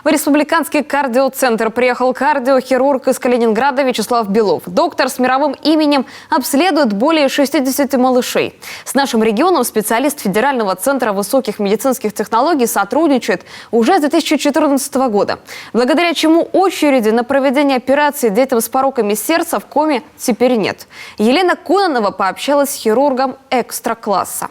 В республиканский кардиоцентр приехал кардиохирург из Калининграда Вячеслав Белов. Доктор с мировым именем обследует более 60 малышей. С нашим регионом специалист Федерального центра высоких медицинских технологий сотрудничает уже с 2014 года. Благодаря чему очереди на проведение операции детям с пороками сердца в коме теперь нет. Елена Кононова пообщалась с хирургом экстра-класса.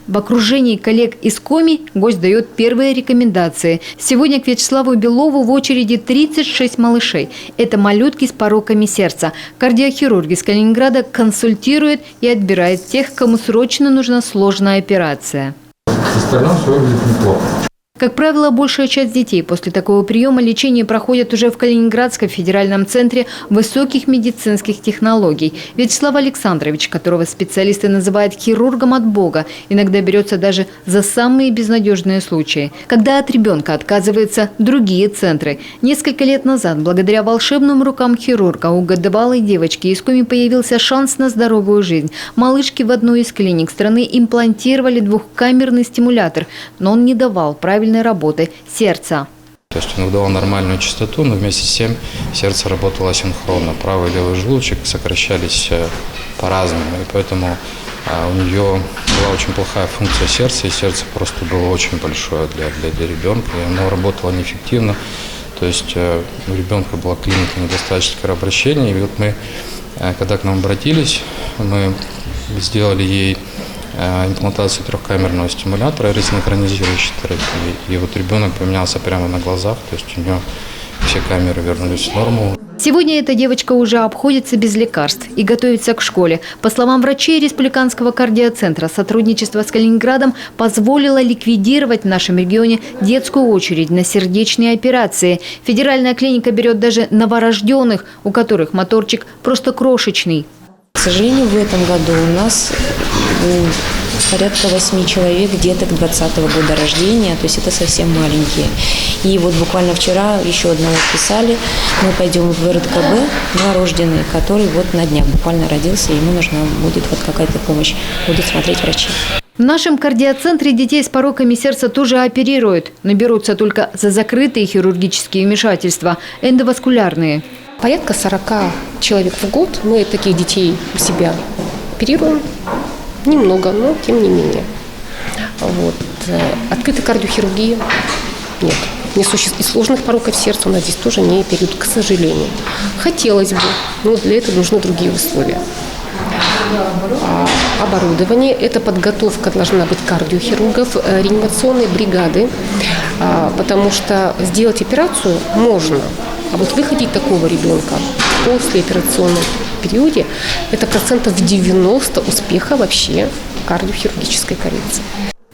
В окружении коллег из КОМИ гость дает первые рекомендации. Сегодня к Вячеславу Белову в очереди 36 малышей. Это малютки с пороками сердца. Кардиохирург из Калининграда консультирует и отбирает тех, кому срочно нужна сложная операция. В остальном все выглядит неплохо. Как правило, большая часть детей после такого приема лечения проходят уже в Калининградском федеральном центре высоких медицинских технологий. Вячеслав Александрович, которого специалисты называют хирургом от Бога, иногда берется даже за самые безнадежные случаи, когда от ребенка отказываются другие центры. Несколько лет назад, благодаря волшебным рукам хирурга, у годовалой девочки из коми появился шанс на здоровую жизнь. Малышке в одной из клиник страны имплантировали двухкамерный стимулятор, но он не давал правильной работы сердца. То есть он выдавал нормальную частоту, но вместе с тем сердце работало асинхронно. Правый и левый желудочек сокращались по-разному, и поэтому у нее была очень плохая функция сердца, и сердце просто было очень большое для ребенка, и оно работало неэффективно. То есть у ребенка была клиника недостаточного кровообращения, и вот мы, когда к нам обратились, мы сделали ей имплантацию трехкамерного стимулятора, ресинхронизирующей терапии. И вот ребенок поменялся прямо на глазах, то есть у него все камеры вернулись в норму. Сегодня эта девочка уже обходится без лекарств и готовится к школе. По словам врачей Республиканского кардиоцентра, сотрудничество с Калининградом позволило ликвидировать в нашем регионе детскую очередь на сердечные операции. Федеральная клиника берет даже новорожденных, у которых моторчик просто крошечный. К сожалению, в этом году у нас порядка 8 человек, деток 20-го года рождения, то есть это совсем маленькие. И вот буквально вчера еще одного вписали, мы пойдем в РКБ, новорожденный, который вот на днях буквально родился, ему нужна будет вот какая-то помощь, будут смотреть врачи. В нашем кардиоцентре детей с пороками сердца тоже оперируют, но берутся только за закрытые хирургические вмешательства, эндоваскулярные. Порядка 40 человек в год мы таких детей у себя оперируем. Немного, но тем не менее. Вот. Открытой кардиохирургии нет. И сложных пороков сердца у нас здесь тоже не оперируют, к сожалению. Хотелось бы, но для этого нужны другие условия. Оборудование – это подготовка должна быть кардиохирургов, реанимационной бригады, потому что сделать операцию можно, а вот выходить такого ребенка в послеоперационном периоде – это 90% успеха вообще кардиохирургической коррекции.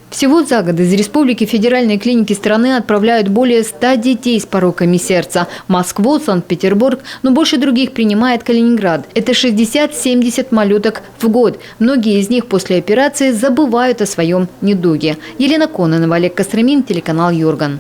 Всего за год из республики федеральные клиники страны отправляют более 100 детей с пороками сердца. Москву, Санкт-Петербург, но больше других принимает Калининград. Это 60-70 малюток в год. Многие из них после операции забывают о своем недуге. Елена Кононова, Олег Костромин, телеканал Юрган.